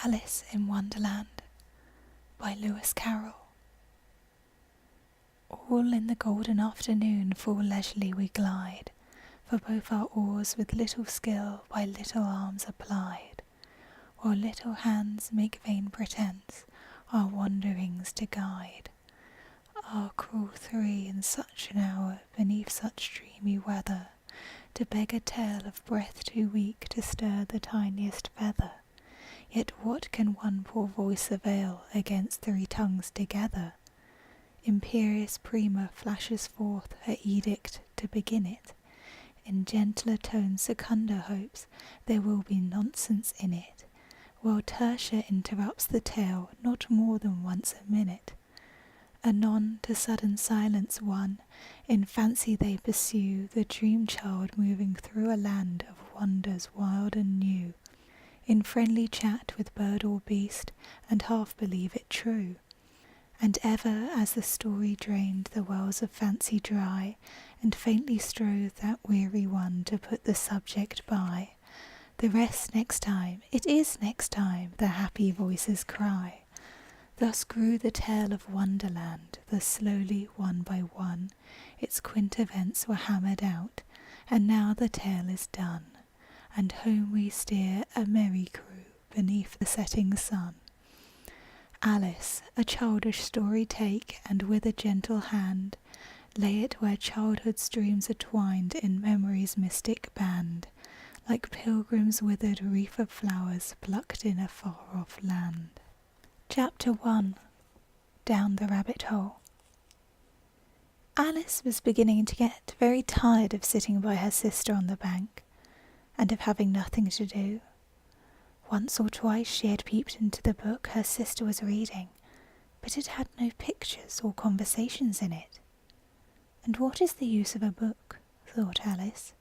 Alice in Wonderland by Lewis Carroll. All in the golden afternoon full leisurely we glide, for both our oars with little skill by little arms applied, while little hands make vain pretence our wanderings to guide. Ah, cruel three, in such an hour, beneath such dreamy weather, to beg a tale of breath too weak to stir the tiniest feather. Yet what can one poor voice avail against three tongues together? Imperious Prima flashes forth her edict to begin it. In gentler tones Secunda hopes there will be nonsense in it, while Tertia interrupts the tale not more than once a minute. Anon to sudden silence won, in fancy they pursue the dream child moving through a land of wonders wild and new, in friendly chat with bird or beast, and half believe it true. And ever as the story drained the wells of fancy dry, and faintly strove that weary one to put the subject by, the rest next time, it is next time, the happy voices cry. Thus grew the tale of Wonderland, thus slowly, one by one, its quaint events were hammered out, and now the tale is done, and home we steer a merry crew beneath the setting sun. Alice, a childish story take, and with a gentle hand lay it where childhood's dreams are twined in memory's mystic band, like pilgrims' withered wreath of flowers plucked in a far-off land. Chapter 1. Down the Rabbit Hole. Alice was beginning to get very tired of sitting by her sister on the bank, and of having nothing to do. Once or twice she had peeped into the book her sister was reading, but it had no pictures or conversations in it. And what is the use of a book, thought Alice,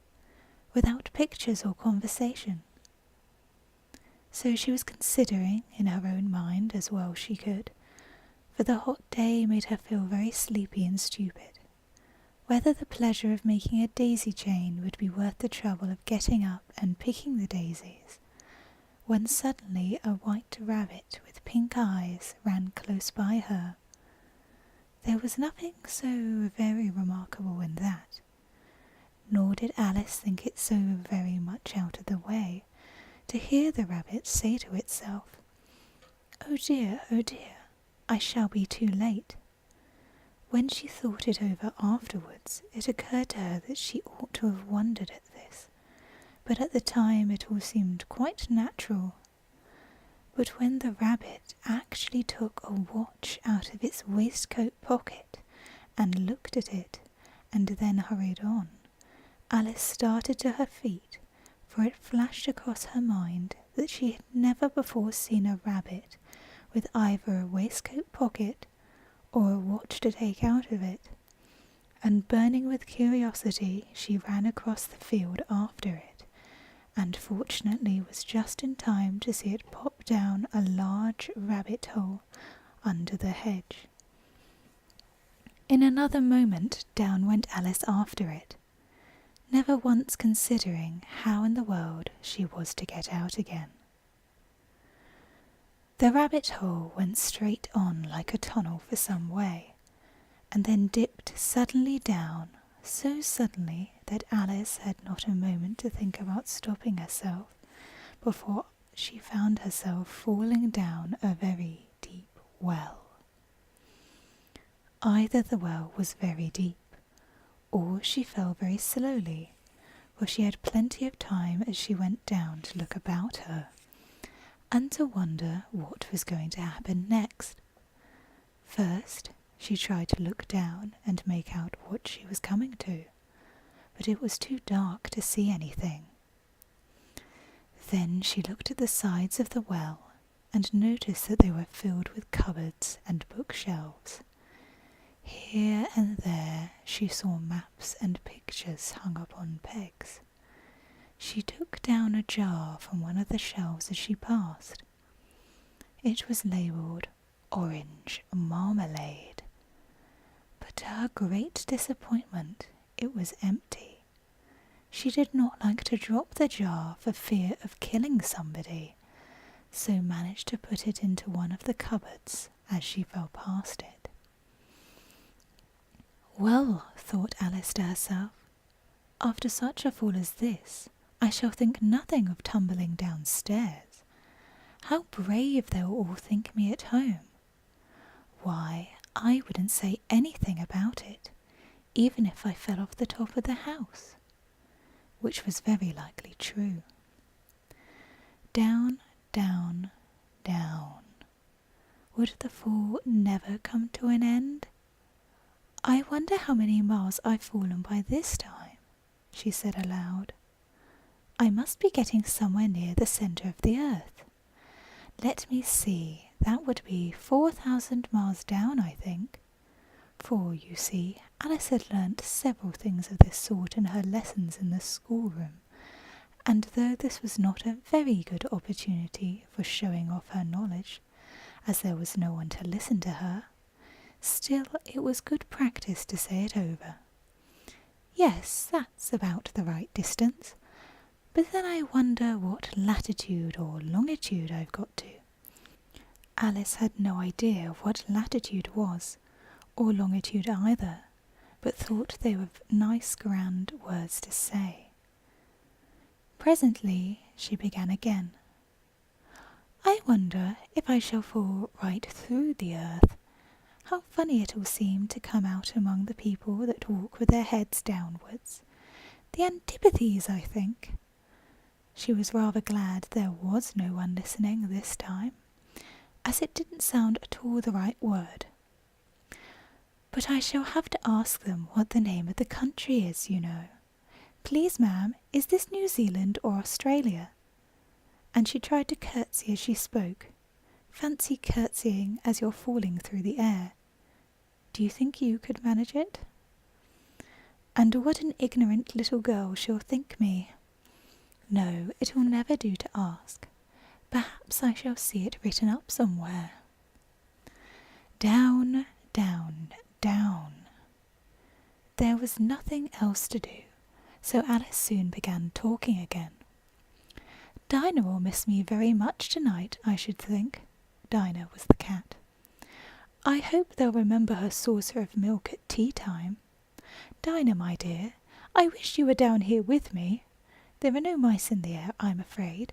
without pictures or conversation? So she was considering, in her own mind as well she could, for the hot day made her feel very sleepy and stupid, whether the pleasure of making a daisy chain would be worth the trouble of getting up and picking the daisies, when suddenly a white rabbit with pink eyes ran close by her. There was nothing so very remarkable in that, nor did Alice think it so very much out of the way to hear the rabbit say to itself, oh dear, I shall be too late." When she thought it over afterwards, it occurred to her that she ought to have wondered at this, but at the time it all seemed quite natural. But when the rabbit actually took a watch out of its waistcoat pocket and looked at it, and then hurried on, Alice started to her feet, for it flashed across her mind that she had never before seen a rabbit with either a waistcoat pocket or a watch to take out of it, and burning with curiosity she ran across the field after it, and fortunately was just in time to see it pop down a large rabbit hole under the hedge. In another moment down went Alice after it, never once considering how in the world she was to get out again. The rabbit hole went straight on like a tunnel for some way, and then dipped suddenly down, so suddenly that Alice had not a moment to think about stopping herself before she found herself falling down a very deep well. Either the well was very deep, or she fell very slowly, for she had plenty of time as she went down to look about her, and to wonder what was going to happen next. First, she tried to look down and make out what she was coming to, but it was too dark to see anything. Then she looked at the sides of the well, and noticed that they were filled with cupboards and bookshelves. Here and there she saw maps and pictures hung up on pegs. She took down a jar from one of the shelves as she passed. It was labelled Orange Marmalade, but to her great disappointment it was empty. She did not like to drop the jar for fear of killing somebody, so managed to put it into one of the cupboards as she fell past it. Well, thought Alice to herself, after such a fall as this, I shall think nothing of tumbling downstairs. How brave they'll all think me at home. Why, I wouldn't say anything about it, even if I fell off the top of the house. Which was very likely true. Down, down, down. Would the fall never come to an end? I wonder how many miles I've fallen by this time, she said aloud. I must be getting somewhere near the centre of the earth. Let me see, that would be 4,000 miles down, I think. For, you see, Alice had learnt several things of this sort in her lessons in the schoolroom, and though this was not a very good opportunity for showing off her knowledge, as there was no one to listen to her, still it was good practice to say it over. Yes, that's about the right distance, but then I wonder what latitude or longitude I've got to. Alice had no idea of what latitude was, or longitude either, but thought they were nice grand words to say. Presently she began again. I wonder if I shall fall right through the earth. How funny it'll seem to come out among the people that walk with their heads downwards. The antipathies, I think. She was rather glad there was no one listening this time, as it didn't sound at all the right word. But I shall have to ask them what the name of the country is, you know. Please, ma'am, is this New Zealand or Australia? And she tried to curtsy as she spoke. Fancy curtsying as you're falling through the air. Do you think you could manage it? And what an ignorant little girl she'll think me. No, it'll never do to ask. Perhaps I shall see it written up somewhere. Down, down, down. There was nothing else to do, so Alice soon began talking again. Dinah will miss me very much tonight, I should think. Dinah was the cat. I hope they'll remember her saucer of milk at tea time. Dinah, my dear, I wish you were down here with me. There are no mice in the air, I'm afraid,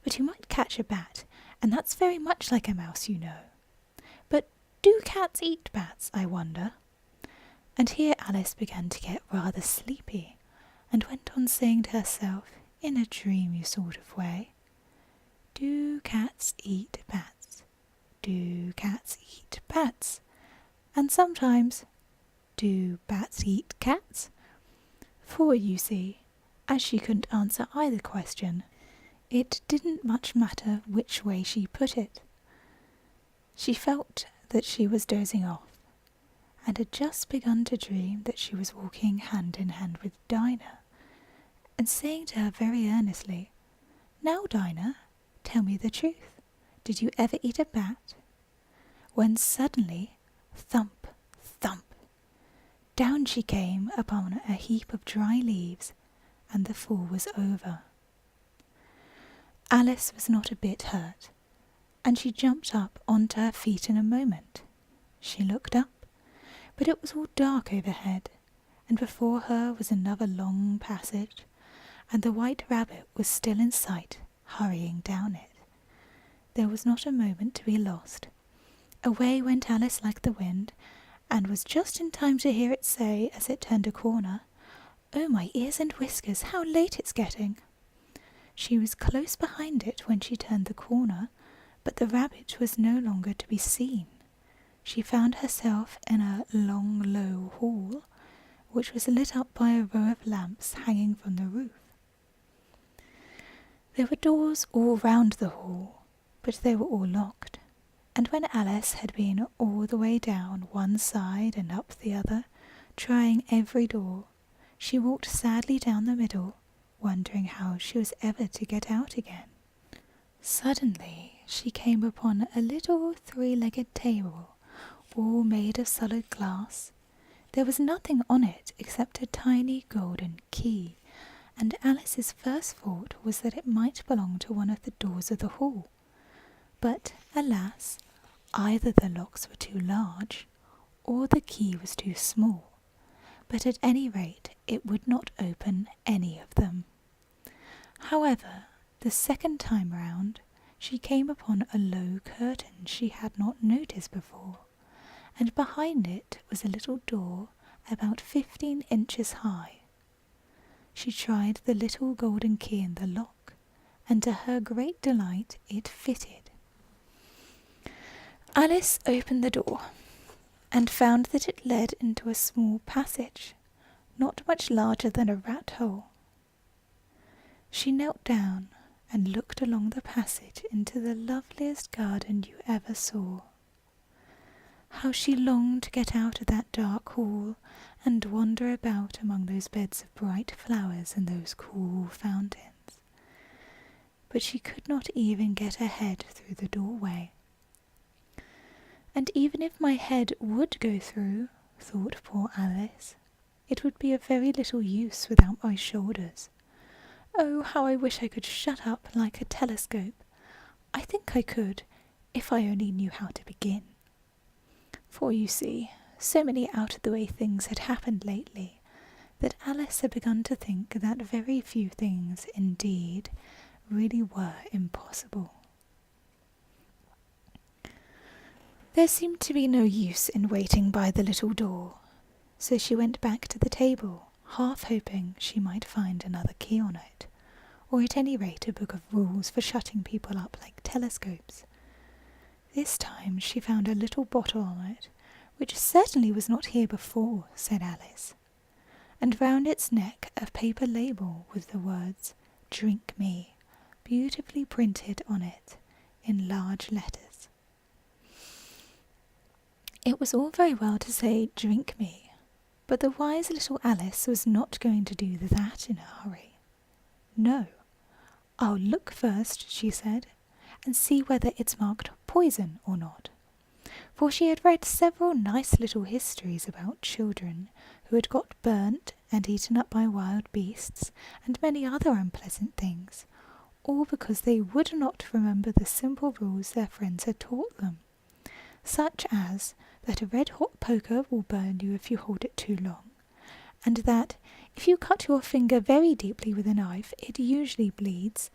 but you might catch a bat, and that's very much like a mouse, you know. But do cats eat bats, I wonder? And here Alice began to get rather sleepy, and went on saying to herself, in a dreamy sort of way, do cats eat bats? Do cats eat bats? And sometimes, do bats eat cats? For, you see, as she couldn't answer either question, it didn't much matter which way she put it. She felt that she was dozing off, and had just begun to dream that she was walking hand in hand with Dinah, and saying to her very earnestly, Now, Dinah, tell me the truth. Did you ever eat a bat? When suddenly, thump, thump, down she came upon a heap of dry leaves, and the fall was over. Alice was not a bit hurt, and she jumped up onto her feet in a moment. She looked up, but it was all dark overhead, and before her was another long passage, and the white rabbit was still in sight, hurrying down it. There was not a moment to be lost. Away went Alice like the wind, and was just in time to hear it say, as it turned a corner, Oh, my ears and whiskers, how late it's getting! She was close behind it when she turned the corner, but the rabbit was no longer to be seen. She found herself in a long, low hall, which was lit up by a row of lamps hanging from the roof. There were doors all round the hall, but they were all locked, and when Alice had been all the way down one side and up the other, trying every door, she walked sadly down the middle, wondering how she was ever to get out again. Suddenly she came upon a little three-legged table, all made of solid glass. There was nothing on it except a tiny golden key, and Alice's first thought was that it might belong to one of the doors of the hall. But, alas, either the locks were too large, or the key was too small, but at any rate it would not open any of them. However, the second time round, she came upon a low curtain she had not noticed before, and behind it was a little door about 15 inches high. She tried the little golden key in the lock, and to her great delight it fitted. Alice opened the door, and found that it led into a small passage, not much larger than a rat hole. She knelt down and looked along the passage into the loveliest garden you ever saw. How she longed to get out of that dark hall and wander about among those beds of bright flowers and those cool fountains. But she could not even get her head through the doorway. And even if my head would go through, thought poor Alice, it would be of very little use without my shoulders. Oh, how I wish I could shut up like a telescope. I think I could, if I only knew how to begin. For you see, so many out-of-the-way things had happened lately, that Alice had begun to think that very few things, indeed, really were impossible. There seemed to be no use in waiting by the little door, so she went back to the table, half hoping she might find another key on it, or at any rate a book of rules for shutting people up like telescopes. This time she found a little bottle on it, which certainly was not here before, said Alice, and round its neck a paper label with the words, "Drink me," beautifully printed on it in large letters. It was all very well to say, "Drink me," but the wise little Alice was not going to do that in a hurry. "No, I'll look first," she said, "and see whether it's marked poison or not." For she had read several nice little histories about children who had got burnt and eaten up by wild beasts and many other unpleasant things, all because they would not remember the simple rules their friends had taught them, such as that a red-hot poker will burn you if you hold it too long, and that if you cut your finger very deeply with a knife it usually bleeds,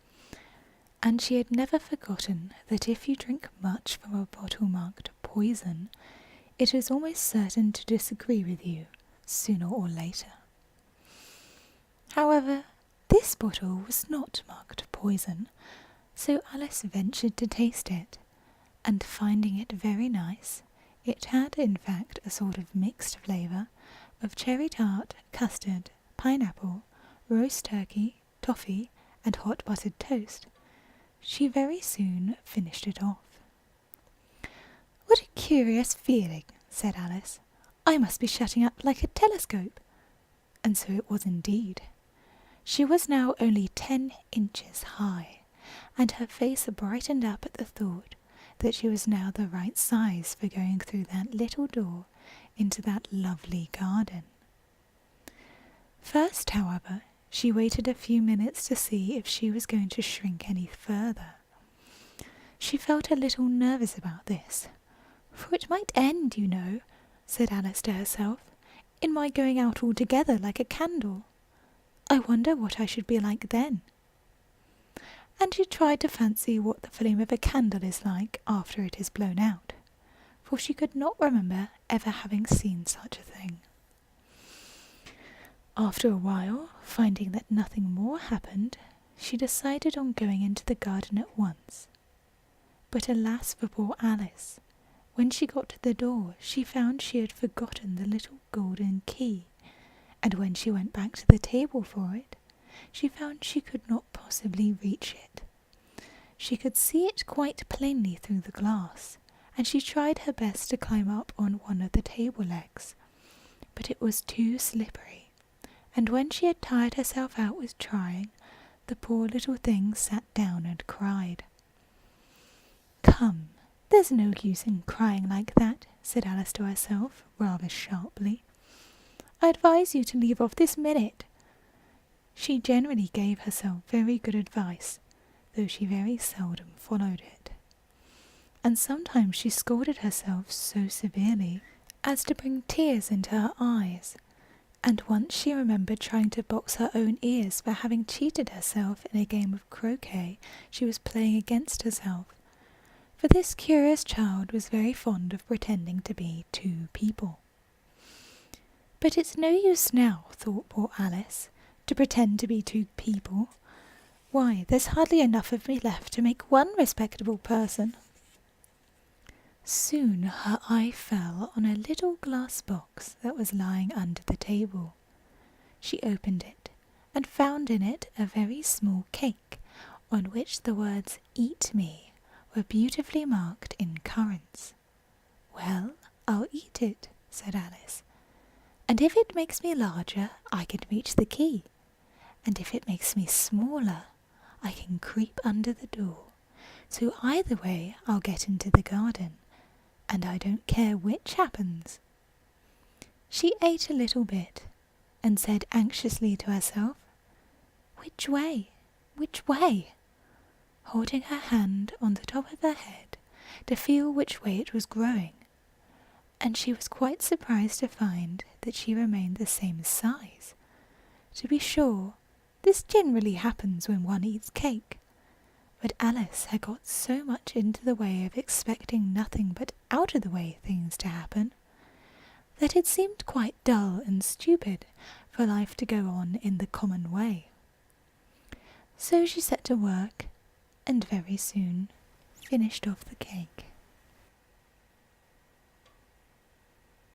and she had never forgotten that if you drink much from a bottle marked poison, it is almost certain to disagree with you, sooner or later. However, this bottle was not marked poison, so Alice ventured to taste it, and finding it very nice, it had in fact a sort of mixed flavour of cherry tart, custard, pineapple, roast turkey, toffee, and hot buttered toast. She very soon finished it off. "What a curious feeling," said Alice. "I must be shutting up like a telescope." And so it was indeed. She was now only 10 inches high, and her face brightened up at the thought that she was now the right size for going through that little door into that lovely garden. First, however, she waited a few minutes to see if she was going to shrink any further. She felt a little nervous about this, for it might end, you know, said Alice to herself, in my going out altogether like a candle. I wonder what I should be like then. And she tried to fancy what the flame of a candle is like after it is blown out, for she could not remember ever having seen such a thing. After a while, finding that nothing more happened, she decided on going into the garden at once. But alas for poor Alice! When she got to the door, she found she had forgotten the little golden key, and when she went back to the table for it, she found she could not possibly reach it. She could see it quite plainly through the glass, and she tried her best to climb up on one of the table legs, but it was too slippery, and when she had tired herself out with trying, the poor little thing sat down and cried. "Come, there's no use in crying like that," said Alice to herself, rather sharply. "I advise you to leave off this minute." She generally gave herself very good advice, though she very seldom followed it. and sometimes she scolded herself so severely as to bring tears into her eyes, and once she remembered trying to box her own ears for having cheated herself in a game of croquet she was playing against herself, for this curious child was very fond of pretending to be two people. But it's no use now, thought poor Alice, to pretend to be two people. Why, there's hardly enough of me left to make one respectable person. Soon her eye fell on a little glass box that was lying under the table. She opened it, and found in it a very small cake, on which the words "Eat me" were beautifully marked in currants. "Well, I'll eat it," said Alice, "and if it makes me larger, I can reach the key, and if it makes me smaller, I can creep under the door, so either way I'll get into the garden, and I don't care which happens." She ate a little bit, and said anxiously to herself, "Which way? Which way?" holding her hand on the top of her head to feel which way it was growing, and she was quite surprised to find that she remained the same size. To be sure, this generally happens when one eats cake, but Alice had got so much into the way of expecting nothing but out-of-the-way things to happen, that it seemed quite dull and stupid for life to go on in the common way. So she set to work, and very soon finished off the cake.